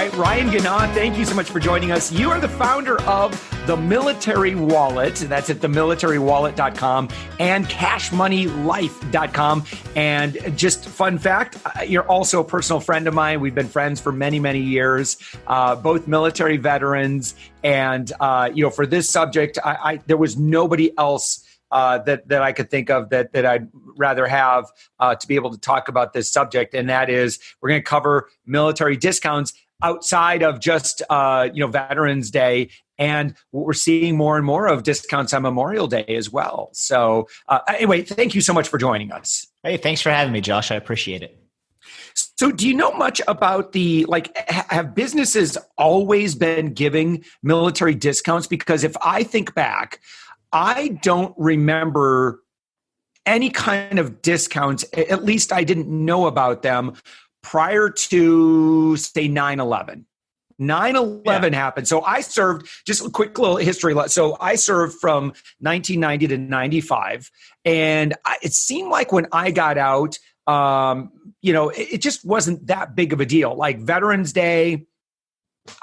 right, Ryan Guina, thank you so much for joining us. You are the founder of The Military Wallet. That's at themilitarywallet.com and cashmoneylife.com. And just fun fact, you're also a personal friend of mine. We've been friends for many, many years, both military veterans. And, for this subject, there was nobody else that I could think of that I'd rather have to be able to talk about this subject. And that is, we're going to cover military discounts outside of just, Veterans Day, and what we're seeing more and more of discounts on Memorial Day as well. So anyway, thank you so much for joining us. Hey, thanks for having me, Josh. I appreciate it. So do you know much about have businesses always been giving military discounts? Because if I think back, I don't remember any kind of discounts, at least I didn't know about them prior to, say, 9/11. 9/11 happened. So I served, just a quick little history. So I served from 1990 to 95. And it seemed like when I got out, it just wasn't that big of a deal. Like Veterans Day,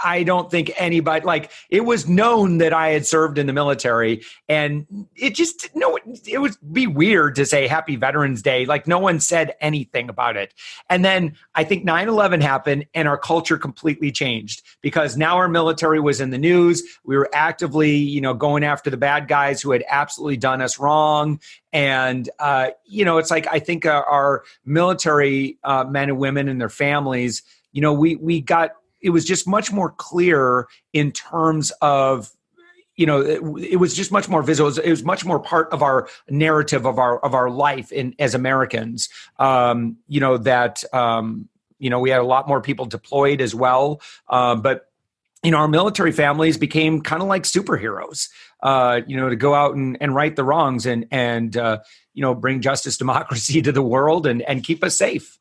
I don't think anybody, it was known that I had served in the military, and it would be weird to say Happy Veterans Day. Like no one said anything about it. And then I think 9/11 happened and our culture completely changed, because now our military was in the news. We were actively, going after the bad guys who had absolutely done us wrong. And, it's like, I think our military men and women and their families, it was just much more clear in terms of, it was just much more visible. It was much more part of our narrative of our life as Americans. We had a lot more people deployed as well. But our military families became kind of like superheroes, to go out and right the wrongs and bring justice, democracy to the world and keep us safe.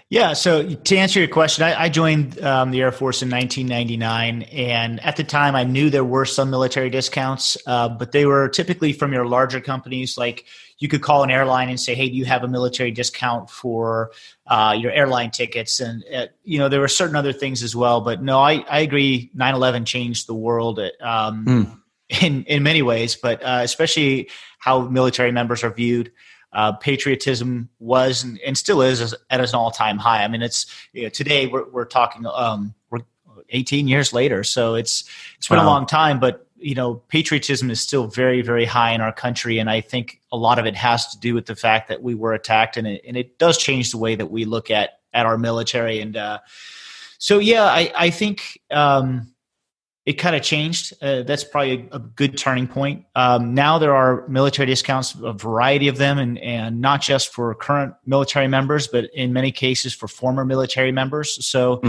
Yeah. So to answer your question, I joined the Air Force in 1999. And at the time, I knew there were some military discounts, but they were typically from your larger companies. Like you could call an airline and say, hey, do you have a military discount for your airline tickets? And, there were certain other things as well. But no, I agree. 9/11 changed the world in many ways, but especially how military members are viewed. Patriotism was and still is at an all-time high. I mean, it's today we're talking we're 18 years later, so it's been a long time. But patriotism is still very, very high in our country, and I think a lot of it has to do with the fact that we were attacked, and it does change the way that we look at our military. And I think. It kind of changed. That's probably a good turning point. Now there are military discounts, a variety of them, and not just for current military members, but in many cases for former military members. So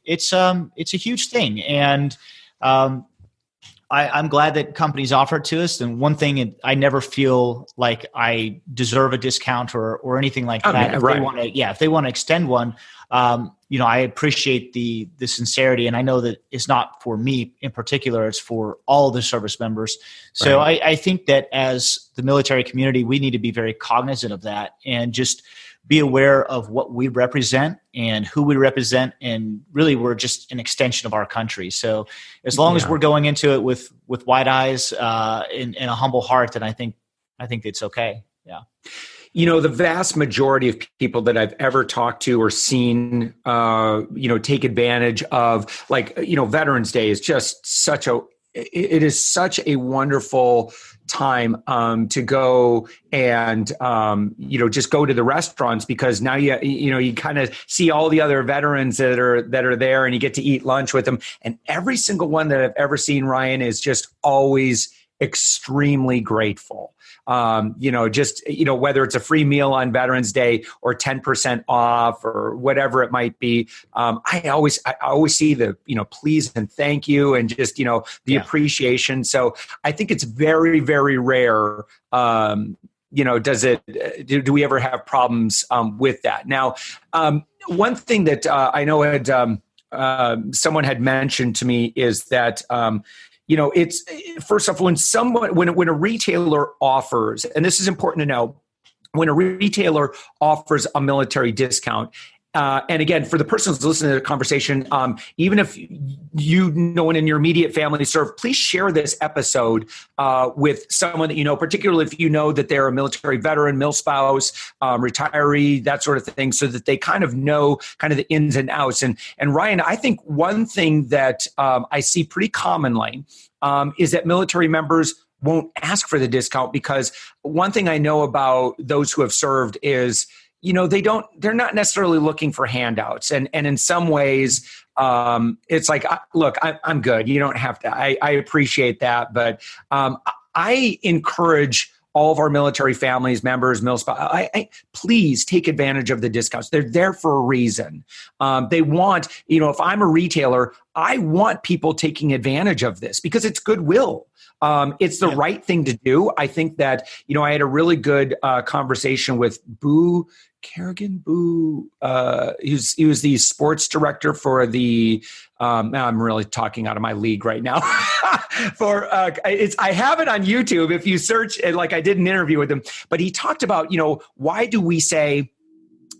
it's a huge thing, and I'm glad that companies offer it to us. And one thing, I never feel like I deserve a discount or anything like that. Man, if they want to extend one. I appreciate the sincerity, and I know that it's not for me in particular, it's for all the service members. So I think that as the military community, we need to be very cognizant of that and just be aware of what we represent and who we represent. And really, we're just an extension of our country. So as long as we're going into it with wide eyes and a humble heart, then I think it's okay. Yeah. The vast majority of people that I've ever talked to or seen, take advantage of, Veterans Day is just such a wonderful time to go and, just go to the restaurants, because now you kind of see all the other veterans that are there, and you get to eat lunch with them. And every single one that I've ever seen, Ryan, is just always extremely grateful. Whether it's a free meal on Veterans Day or 10% off or whatever it might be. I always see the, please and thank you and just, the appreciation. So I think it's very, very rare. Do we ever have problems with that? Now, one thing that I know someone had mentioned to me is that, it's first off, when a retailer offers, and this is important to know, when a retailer offers a military discount, And again, for the person who's listening to the conversation, even if no one in your immediate family served, please share this episode with someone that you know, particularly if you know that they're a military veteran, milspouse, retiree, that sort of thing, so that they kind of know kind of the ins and outs. And Ryan, I think one thing that I see pretty commonly is that military members won't ask for the discount, because one thing I know about those who have served is, they're not necessarily looking for handouts. And in some ways, it's like, look, I'm good. You don't have to, I appreciate that. But I encourage all of our military families, members, please take advantage of the discounts. They're there for a reason. They want, if I'm a retailer, I want people taking advantage of this because it's goodwill. It's the right thing to do. I think that, I had a really good conversation with Boo Kerrigan. He was the sports director for the, now I'm really talking out of my league right now. I have it on YouTube if you search, like I did an interview with him, but he talked about, why do we say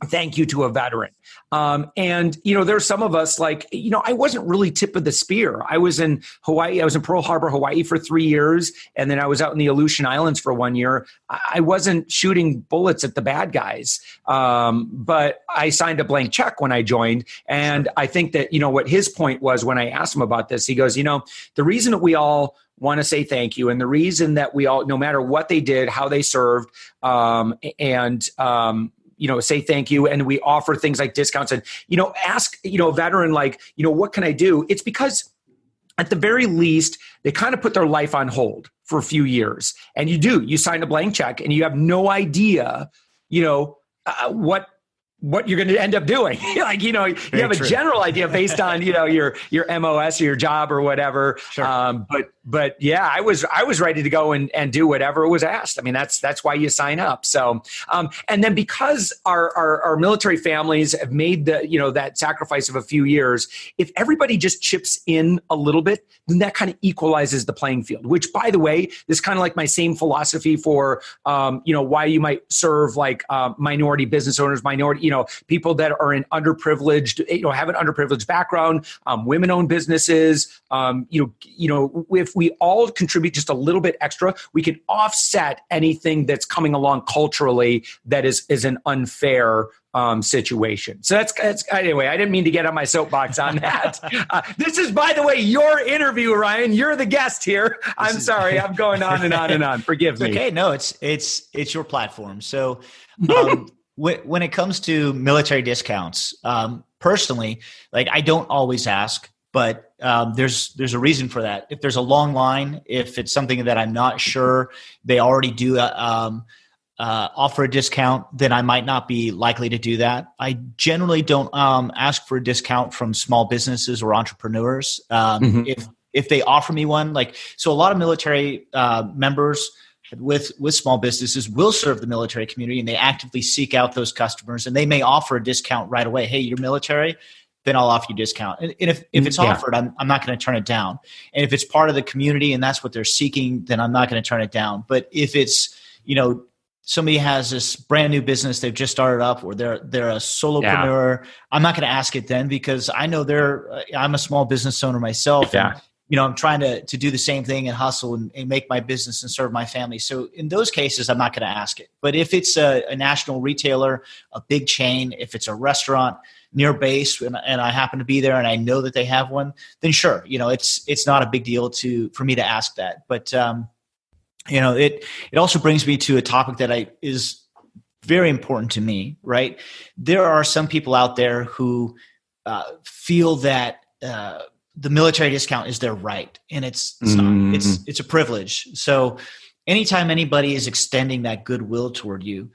thank you to a veteran? And there's some of us like, I wasn't really tip of the spear. I was in Hawaii. I was in Pearl Harbor, Hawaii for 3 years. And then I was out in the Aleutian Islands for 1 year. I wasn't shooting bullets at the bad guys. But I signed a blank check when I joined. And I think that, what his point was when I asked him about this, he goes, the reason that we all want to say thank you, and the reason that we all, no matter what they did, how they served, say thank you. And we offer things like discounts and, ask, a veteran, like, what can I do? It's because at the very least, they kind of put their life on hold for a few years. And you sign a blank check and you have no idea, what you're going to end up doing. You have a general idea based on, your MOS or your job or whatever. Sure. But yeah, I was ready to go and do whatever was asked. I mean, that's why you sign up. So, and then because our military families have made that sacrifice of a few years, if everybody just chips in a little bit, then that kind of equalizes the playing field, which, by the way, is kind of like my same philosophy for, why you might serve like minority business owners, people that are in underprivileged, have an underprivileged background, women-owned businesses. If we all contribute just a little bit extra, we can offset anything that's coming along culturally that is an unfair situation. So that's anyway, I didn't mean to get on my soapbox on that. This is, by the way, your interview, Ryan. You're the guest here. I'm sorry. I'm going on and on and on. Forgive me. Okay. No, it's your platform. So, when it comes to military discounts, personally, like I don't always ask, but there's a reason for that. If there's a long line, if it's something that I'm not sure they already do offer a discount, then I might not be likely to do that. I generally don't ask for a discount from small businesses or entrepreneurs. If they offer me one, so a lot of military members with small businesses will serve the military community, and they actively seek out those customers, and they may offer a discount right away. Hey, you're military, then I'll offer you a discount. And if it's offered, I'm not going to turn it down. And if it's part of the community and that's what they're seeking, then I'm not going to turn it down. But if it's, somebody has this brand new business they've just started up, or they're a solopreneur, I'm not going to ask it then, because I know I'm a small business owner myself. Yeah. And, I'm trying to do the same thing and hustle and make my business and serve my family. So in those cases, I'm not going to ask it. But if it's a national retailer, a big chain, if it's a restaurant near base and I happen to be there and I know that they have one, then sure, it's not a big deal for me to ask that. But it also brings me to a topic that is very important to me, right? There are some people out there who feel that the military discount is their right, and it's not. It's a privilege. So anytime anybody is extending that goodwill toward you,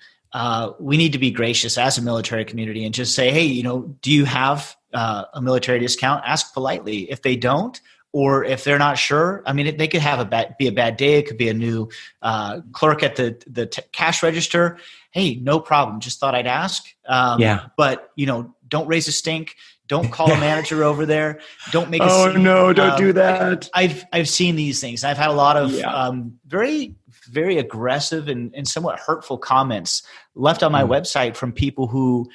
we need to be gracious as a military community and just say, hey, do you have a military discount? Ask politely. If they don't, or if they're not sure, I mean, they could have be a bad day. It could be a new clerk at the cash register. Hey, no problem. Just thought I'd ask. But don't raise a stink. Don't call a manager over there. Don't make a scene. Oh no, don't do that. I've seen these things. I've had a lot of very, very aggressive and somewhat hurtful comments left on my website from people who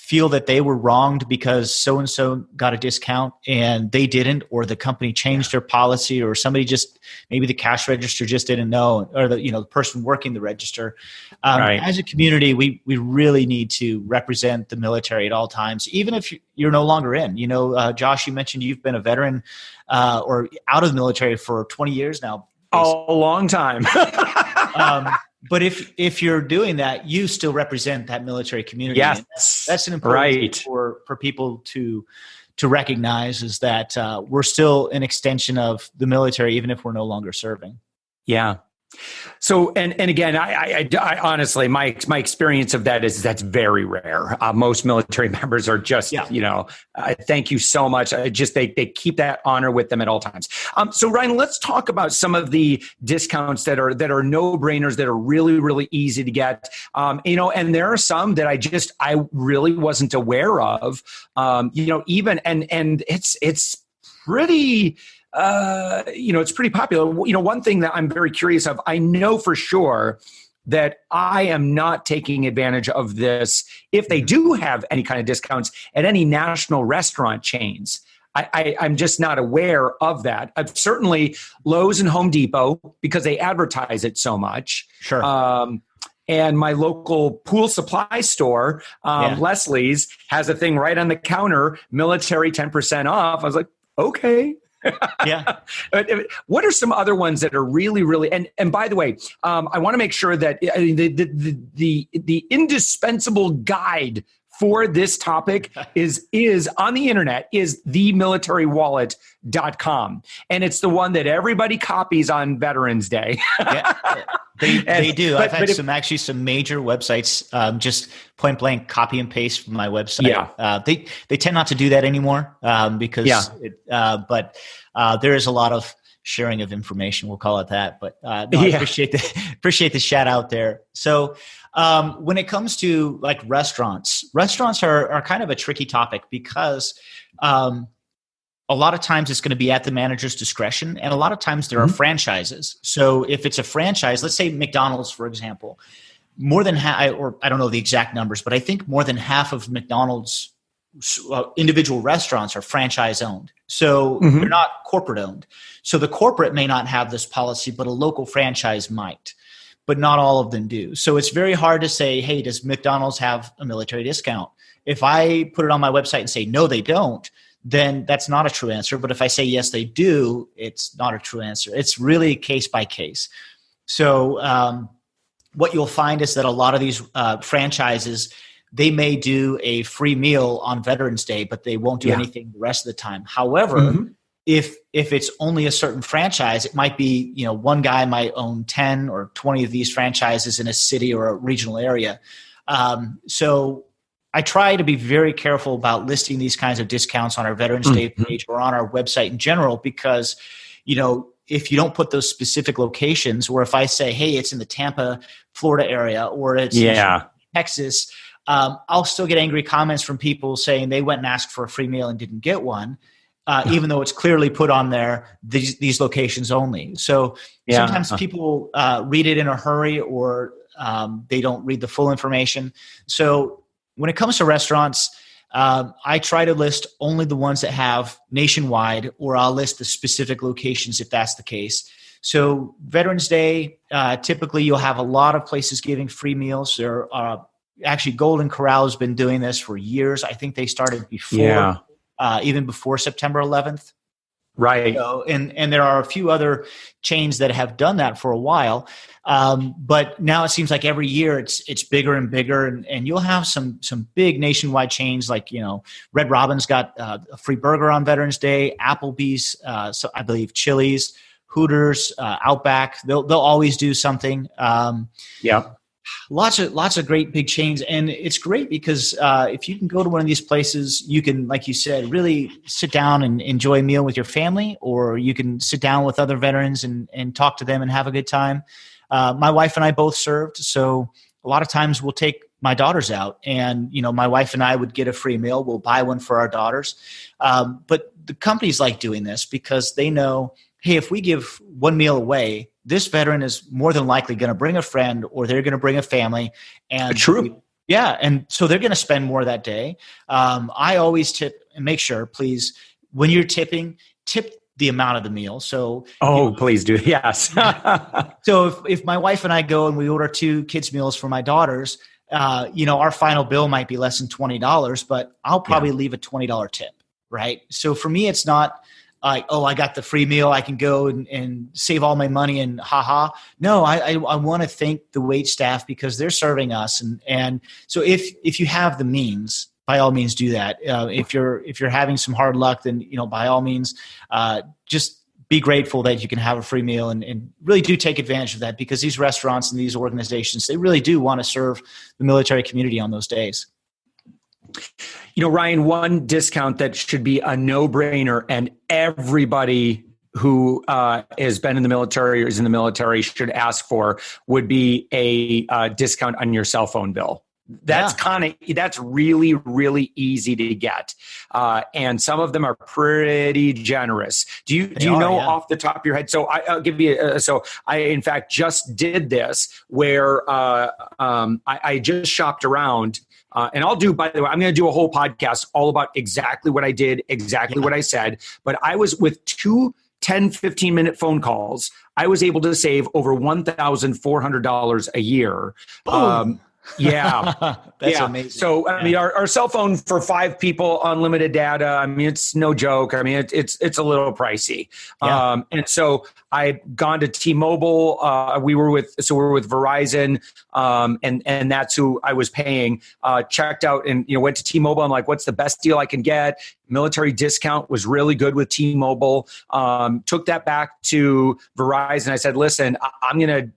feel that they were wronged because so-and-so got a discount and they didn't, or the company changed their policy, or somebody just, maybe the cash register just didn't know, or the person working the register. Right. As a community, we really need to represent the military at all times, even if you're no longer in. Josh, you mentioned you've been a veteran or out of the military for 20 years now. Basically. A long time. But if you're doing that, you still represent that military community. Yes, that's an important thing for people to recognize, is that we're still an extension of the military, even if we're no longer serving. Yeah. So, and again, I honestly, my experience of that is that's very rare. Most military members are just, thank you so much. They keep that honor with them at all times. So Ryan, let's talk about some of the discounts that are no brainers, that are really, really easy to get. And there are some that I really wasn't aware of. Even and it's pretty. It's pretty popular. One thing that I'm very curious of, I know for sure that I am not taking advantage of this if they do have any kind of discounts at any national restaurant chains. I'm just not aware of that. I've certainly Lowe's and Home Depot, because they advertise it so much. Sure. And my local pool supply store, Leslie's, has a thing right on the counter, military 10% off. I was like, okay. Yeah. What are some other ones that are really, really, and by the way, I want to make sure that the indispensable guide for this topic is on the internet, is themilitarywallet.com. And it's the one that everybody copies on Veterans Day. Yeah. They do. I've had some major websites just point blank copy and paste from my website. Yeah. They tend not to do that anymore because but there is a lot of sharing of information. We'll call it that. But I appreciate the shout out there. So when it comes to like restaurants are kind of a tricky topic, because a lot of times it's going to be at the manager's discretion, and a lot of times there are franchises. So if it's a franchise, let's say McDonald's, for example, more than half, or I don't know the exact numbers, but I think more than half of McDonald's individual restaurants are franchise owned. So they're not corporate owned. So the corporate may not have this policy, but a local franchise might, but not all of them do. So it's very hard to say, hey, does McDonald's have a military discount? If I put it on my website and say, no, they don't, then that's not a true answer. But if I say, yes, they do, it's not a true answer. It's really case by case. So what you'll find is that a lot of these franchises, they may do a free meal on Veterans Day, but they won't do anything the rest of the time. However, if it's only a certain franchise, it might be, one guy might own 10 or 20 of these franchises in a city or a regional area. So I try to be very careful about listing these kinds of discounts on our Veterans Day page or on our website in general, because, if you don't put those specific locations, or if I say, hey, it's in the Tampa, Florida area, or it's in Texas, I'll still get angry comments from people saying they went and asked for a free meal and didn't get one, even though it's clearly put on there, these locations only. So sometimes people read it in a hurry, or they don't read the full information. So when it comes to restaurants, I try to list only the ones that have nationwide, or I'll list the specific locations if that's the case. So Veterans Day, typically you'll have a lot of places giving free meals. There are actually Golden Corral has been doing this for years. I think they started before, even before September 11th. Right. So, and there are a few other chains that have done that for a while. But now it seems like every year it's bigger and bigger, and you'll have some big nationwide chains like, Red Robin's got a free burger on Veterans Day, Applebee's, so I believe Chili's, Hooters, Outback, they'll always do something. Lots of great big chains. And it's great because if you can go to one of these places, you can, like you said, really sit down and enjoy a meal with your family, or you can sit down with other veterans and talk to them and have a good time. My wife and I both served, so a lot of times we'll take my daughters out, and my wife and I would get a free meal. We'll buy one for our daughters. But the companies like doing this because they know, hey, if we give one meal away, this veteran is more than likely going to bring a friend, or they're going to bring a family, and True. Yeah. And so they're going to spend more that day. I always tip and make sure, please, when you're tipping, tip the amount of the meal. So, Please do. Yes. so if my wife and I go and we order 2 kids meals for my daughters, our final bill might be less than $20, but I'll probably leave a $20 tip. Right. So for me, it's not like, oh, I got the free meal, I can go and save all my money and No, I want to thank the wait staff because they're serving us. And so if you have the means, by all means do that. If you're having some hard luck, then, by all means, just be grateful that you can have a free meal and really do take advantage of that, because these restaurants and these organizations, they really do want to serve the military community on those days. Ryan, one discount that should be a no-brainer and everybody who has been in the military or is in the military should ask for would be a discount on your cell phone bill. That's really, really easy to get. And some of them are pretty generous. Do you know off the top of your head? So I'll give you, I in fact just did this where I just shopped around. And I'll do, by the way, I'm going to do a whole podcast all about exactly what I did, exactly what I said. But I was with 2 10, 15-minute phone calls. I was able to save over $1,400 a year. That's amazing. So, I mean, our cell phone for 5 people, unlimited data, I mean, it's no joke. I mean, it's a little pricey. And so I've gone to T-Mobile. We were with Verizon, and that's who I was paying. Checked out and went to T-Mobile. I'm like, what's the best deal I can get? Military discount was really good with T-Mobile. Took that back to Verizon. I said, listen, I'm going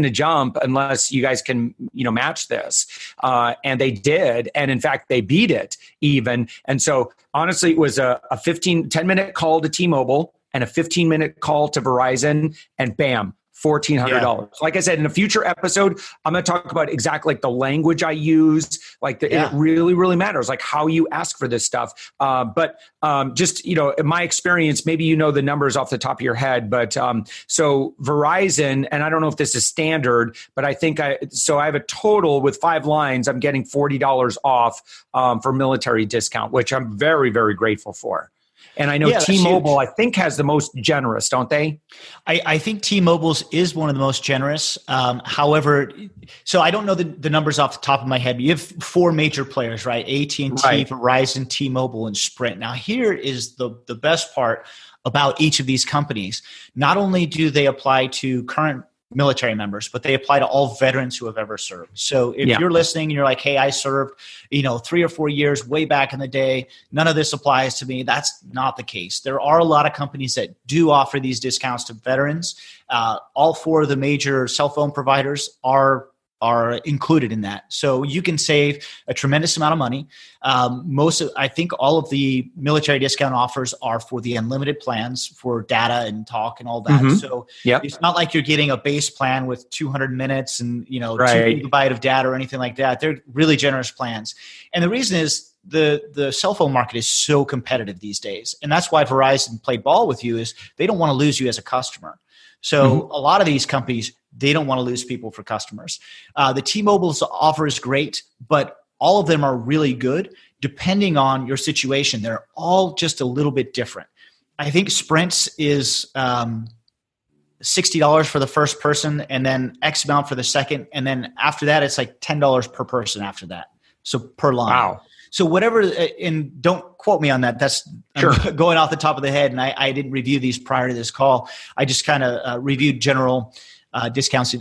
to jump unless you guys can, match this. And they did. And in fact, they beat it even. And so honestly, it was a 10-minute call to T-Mobile and a 15-minute call to Verizon, and bam, $1,400. Like I said, in a future episode, I'm going to talk about exactly like the language I use. It really, really matters, like how you ask for this stuff. But just, in my experience, maybe the numbers off the top of your head, but so Verizon, and I don't know if this is standard, but I think I have a total with 5 lines, I'm getting $40 off for military discount, which I'm very, very grateful for. And I know T-Mobile, I think, has the most generous, don't they? I think T-Mobile's is one of the most generous. However, so I don't know the numbers off the top of my head. But you have 4 major players, right? AT&T, Verizon, T-Mobile, and Sprint. Now, here is the best part about each of these companies. Not only do they apply to current military members, but they apply to all veterans who have ever served. So if you're listening and you're like, hey, I served, 3 or 4 years way back in the day, none of this applies to me. That's not the case. There are a lot of companies that do offer these discounts to veterans. All 4 of the major cell phone providers are included in that. So you can save a tremendous amount of money. I think all of the military discount offers are for the unlimited plans for data and talk and all that. Mm-hmm. So it's not like you're getting a base plan with 200 minutes and 2 gigabyte of data or anything like that. They're really generous plans. And the reason is the cell phone market is so competitive these days. And that's why Verizon played ball with you, is they don't want to lose you as a customer. So a lot of these companies, they don't want to lose people for customers. The T-Mobile's offer is great, but all of them are really good depending on your situation. They're all just a little bit different. I think Sprint's is $60 for the first person and then X amount for the second. And then after that, it's like $10 per person after that. So per line. Wow. So whatever, and don't quote me on that. That's going off the top of the head. And I didn't review these prior to this call. I just kind of reviewed general discounts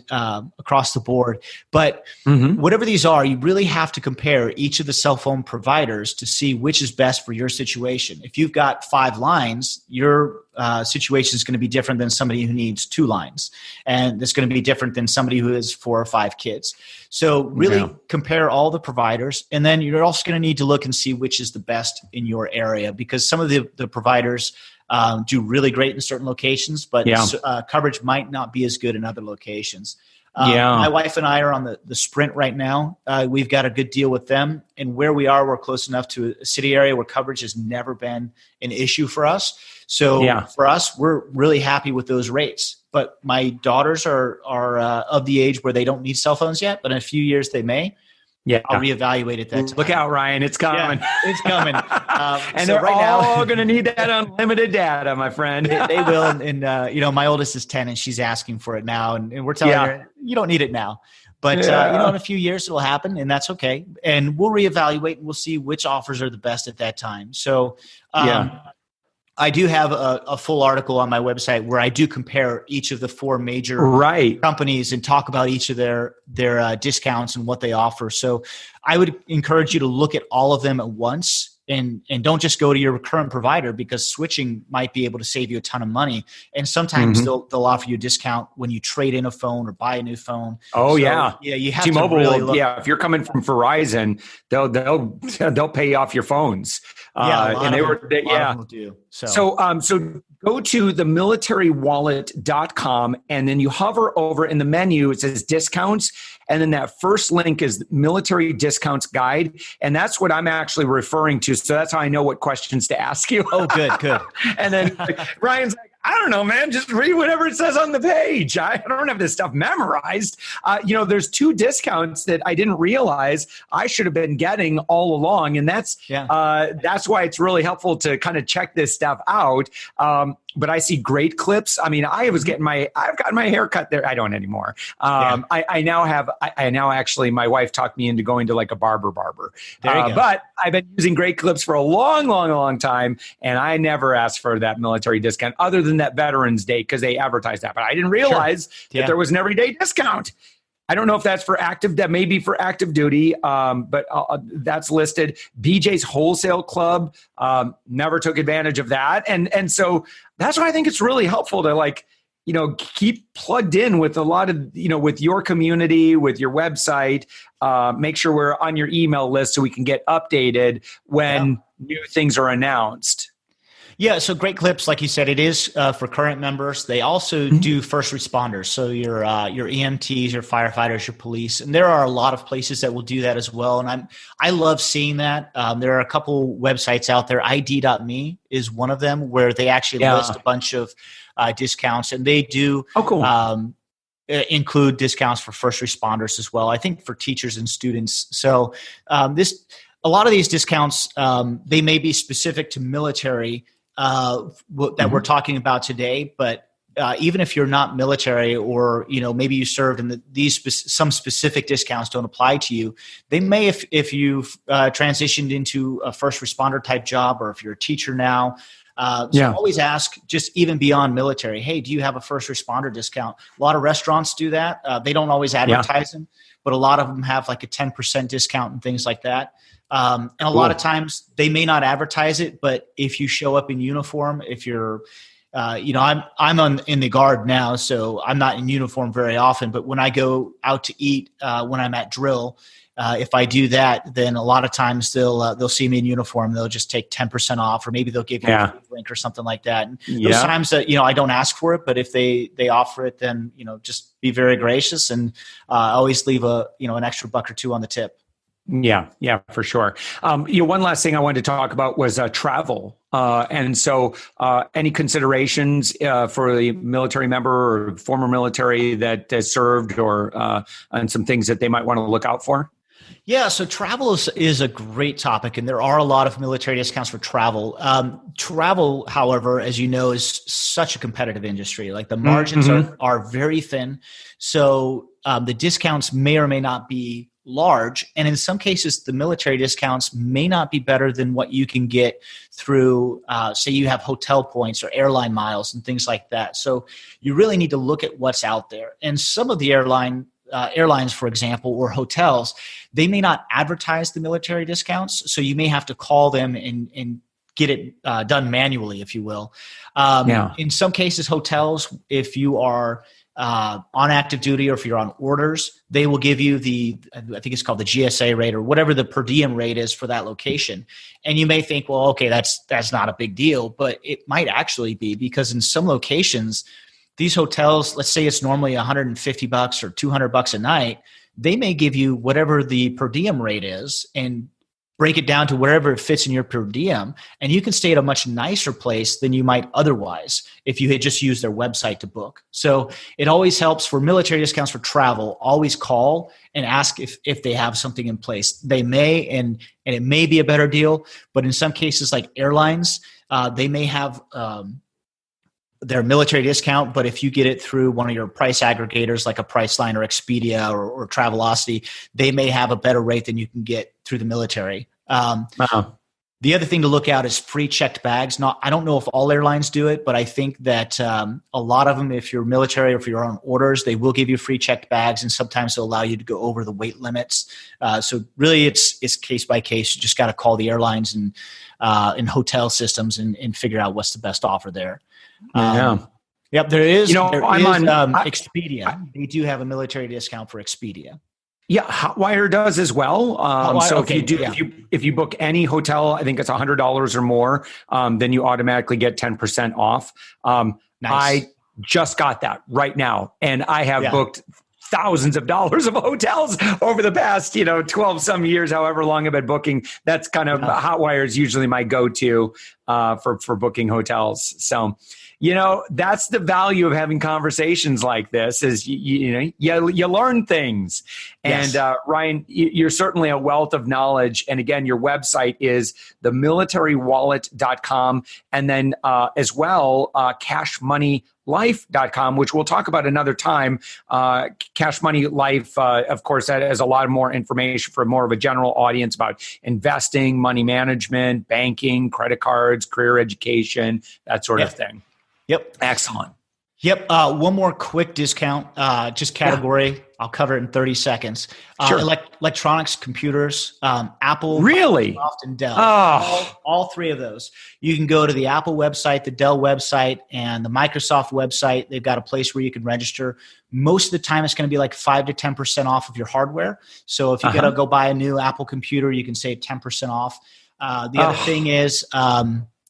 across the board. But whatever these are, you really have to compare each of the cell phone providers to see which is best for your situation. If you've got 5 lines, your situation is going to be different than somebody who needs 2 lines. And it's going to be different than somebody who has 4 or 5 kids. So really compare all the providers. And then you're also going to need to look and see which is the best in your area, because some of the providers do really great in certain locations, but coverage might not be as good in other locations. My wife and I are on the Sprint right now. We've got a good deal with them. And where we are, we're close enough to a city area where coverage has never been an issue for us. So for us, we're really happy with those rates. But my daughters are of the age where they don't need cell phones yet, but in a few years they may. Yeah. I'll reevaluate at that time. Look out, Ryan. It's coming. Yeah, it's coming. And so they're all going to need that unlimited data, my friend. They will. And my oldest is 10 and she's asking for it now. And we're telling her, you don't need it now. But, in a few years it'll happen, and that's okay. And we'll reevaluate and we'll see which offers are the best at that time. So I do have a full article on my website where I do compare each of the four major companies and talk about each of their discounts and what they offer. So I would encourage you to look at all of them at once. And don't just go to your current provider, because switching might be able to save you a ton of money. And sometimes they'll offer you a discount when you trade in a phone or buy a new phone. Oh, you have T-Mobile, to really look. If you're coming from Verizon, they'll pay off your phones. And they will do. So go to themilitarywallet.com, and then you hover over in the menu. It says discounts. And then that first link is Military Discounts Guide. And that's what I'm actually referring to. So that's how I know what questions to ask you. Oh, good. And then Ryan's like, I don't know, man. Just read whatever it says on the page. I don't have this stuff memorized. There's 2 discounts that I didn't realize I should have been getting all along. And that's why it's really helpful to kind of check this stuff out. But I see great clips. I mean, I've gotten my hair cut there. I don't anymore. I now actually, my wife talked me into going to like a barber. There you go. But I've been using great clips for a long time. And I never asked for that military discount other than that Veterans Day, because they advertised that. But I didn't realize that there was an everyday discount. I don't know if that's for active. That may be for active duty, but that's listed. BJ's Wholesale Club, never took advantage of that, and so that's why I think it's really helpful to keep plugged in with a lot of with your community, with your website. Make sure we're on your email list so we can get updated when new things are announced. Yeah, so great clips, like you said, it is for current members. They also do first responders, so your EMTs, your firefighters, your police, and there are a lot of places that will do that as well. And I love seeing that. There are a couple websites out there. ID.me is one of them, where they actually list a bunch of discounts, and they do include discounts for first responders as well. I think for teachers and students. So a lot of these discounts, they may be specific to military. That we're talking about today, but even if you're not military, or maybe you served and some specific discounts don't apply to you, they may if you've transitioned into a first responder type job, or if you're a teacher now. So always ask, just even beyond military, hey, do you have a first responder discount? A lot of restaurants do that. They don't always advertise them, but a lot of them have like a 10% discount and things like that. And a lot of times they may not advertise it, but if you show up in uniform, if you're, I'm in the Guard now, so I'm not in uniform very often, but when I go out to eat, when I'm at drill, if I do that, then a lot of times they'll see me in uniform. They'll just take 10% off, or maybe they'll give you a link or something like that. And those times that, I don't ask for it, but if they offer it, then, just be very gracious, and always leave an extra $1 or $2 on the tip. Yeah, for sure. One last thing I wanted to talk about was travel. And so any considerations for the military member or former military that has served, or and some things that they might want to look out for? Yeah, so travel is a great topic, and there are a lot of military discounts for travel. Travel, however, as you know, is such a competitive industry. Like, the margins are very thin. So the discounts may or may not be large. And in some cases, the military discounts may not be better than what you can get through, say you have hotel points or airline miles and things like that. So you really need to look at what's out there. And some of the airlines, for example, or hotels, they may not advertise the military discounts. So you may have to call them and get it done manually, if you will. In some cases, hotels, if you are on active duty, or if you're on orders, they will give you I think it's called the GSA rate, or whatever the per diem rate is for that location. And you may think, well, okay, that's not a big deal, but it might actually be, because in some locations, these hotels, let's say it's normally $150 or $200 a night, they may give you whatever the per diem rate is, and break it down to wherever it fits in your per diem, and you can stay at a much nicer place than you might otherwise if you had just used their website to book. So it always helps for military discounts for travel. Always call and ask if they have something in place. They may, and it may be a better deal, but in some cases like airlines, they may have their military discount, but if you get it through one of your price aggregators like a Priceline or Expedia or Travelocity, they may have a better rate than you can get through the military. The other thing to look out is free checked bags. I don't know if all airlines do it, but I think that a lot of them, if you're military or if you're on orders, they will give you free checked bags, and sometimes they'll allow you to go over the weight limits. So really, it's case by case. You just got to call the airlines and hotel systems and figure out what's the best offer there. Yep, there is. Expedia. They do have a military discount for Expedia. Yeah, Hotwire does as well. If you book any hotel, I think it's $100 or more, then you automatically get 10% off. Nice. I just got that right now, and I have booked thousands of dollars of hotels over the past 12 some years, however long I've been booking. That's kind of Hotwire is usually my go-to for booking hotels. So that's the value of having conversations like this is, you learn things. And Ryan, you're certainly a wealth of knowledge. And again, your website is themilitarywallet.com. And then as well, cashmoneylife.com, which we'll talk about another time. Cash Money Life, of course, that has a lot more information for more of a general audience about investing, money management, banking, credit cards, career education, that sort of thing. Yep. Excellent. Yep. One more quick discount, just category. Yeah. I'll cover it in 30 seconds. Sure. Electronics, computers, Apple, really? Microsoft, and Dell. Oh. All three of those. You can go to the Apple website, the Dell website, and the Microsoft website. They've got a place where you can register. Most of the time, it's going to be like 5 to 10% off of your hardware. So if you got to go buy a new Apple computer, you can save 10% off. The other thing is,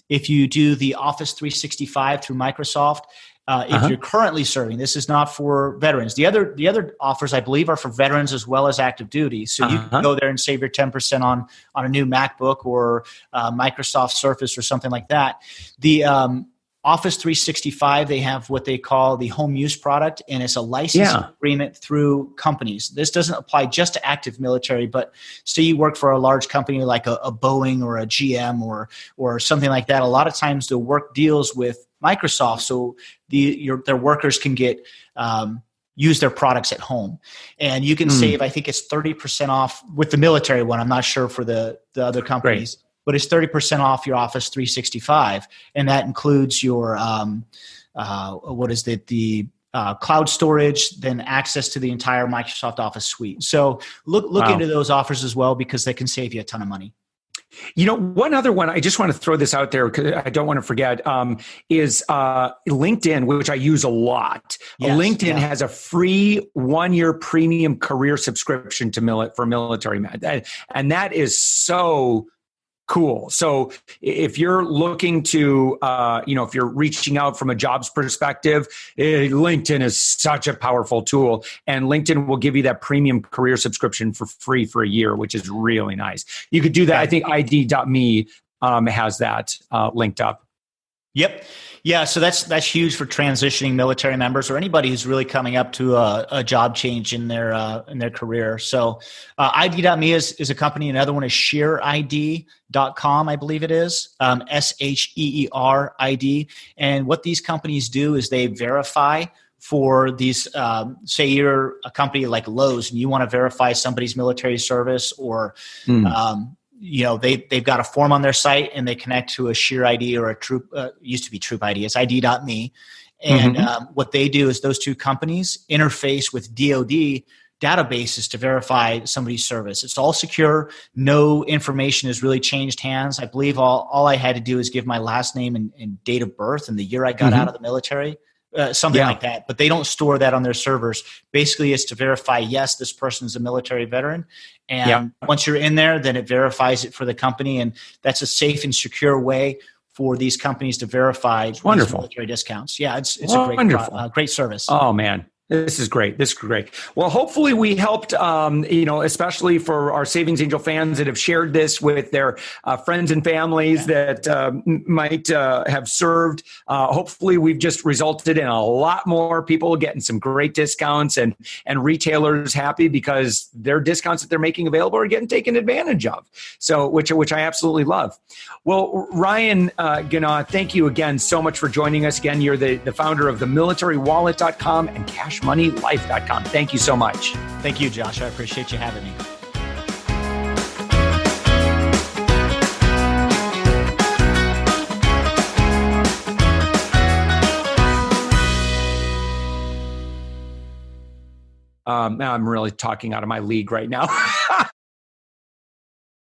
if you do the Office 365 through Microsoft, if you're currently serving, this is not for veterans. The other offers, I believe, are for veterans as well as active duty. So you can go there and save your 10% on a new MacBook or Microsoft Surface or something like that. The Office 365, they have what they call the home use product, and it's a license agreement through companies. This doesn't apply just to active military, but say you work for a large company like a Boeing or a GM or something like that. A lot of times the work deals with Microsoft, so their workers can get use their products at home, and you can save. I think it's 30% off with the military one. I'm not sure for the other companies. Great. But it's 30% off your Office 365, and that includes your the cloud storage, then access to the entire Microsoft Office suite. So look into those offers as well, because they can save you a ton of money. One other one, I just want to throw this out there because I don't want to forget, is LinkedIn, which I use a lot. Yes, LinkedIn has a free 1-year premium career subscription for military men. And that is so cool. So if you're looking to, if you're reaching out from a jobs perspective, LinkedIn is such a powerful tool, and LinkedIn will give you that premium career subscription for free for a year, which is really nice. You could do that. I think ID.me has that linked up. Yep. Yeah, so that's huge for transitioning military members or anybody who's really coming up to a job change in their career. So ID.me is a company. Another one is SheerID.com, I believe it is, SHEERID. And what these companies do is they verify for these, say you're a company like Lowe's and you want to verify somebody's military service or they've got a form on their site and they connect to a Sheer ID or a Troop, used to be Troop ID, it's ID.me. And what they do is those two companies interface with DoD databases to verify somebody's service. It's all secure. No information has really changed hands. I believe all I had to do is give my last name and date of birth and the year I got out of the military. Something like that, but they don't store that on their servers. Basically, it's to verify, yes, this person is a military veteran. And once you're in there, then it verifies it for the company. And that's a safe and secure way for these companies to verify military discounts. Yeah, it's a great service. Oh, man. This is great. This is great. Well, hopefully we helped, especially for our Savings Angel fans that have shared this with their friends and families that might have served. Hopefully we've just resulted in a lot more people getting some great discounts and retailers happy because their discounts that they're making available are getting taken advantage of. So, which I absolutely love. Well, Ryan Guina, thank you again so much for joining us. Again, you're the founder of themilitarywallet.com and cashmoneylife.com. Thank you so much. Thank you, Josh. I appreciate you having me. Now I'm really talking out of my league right now.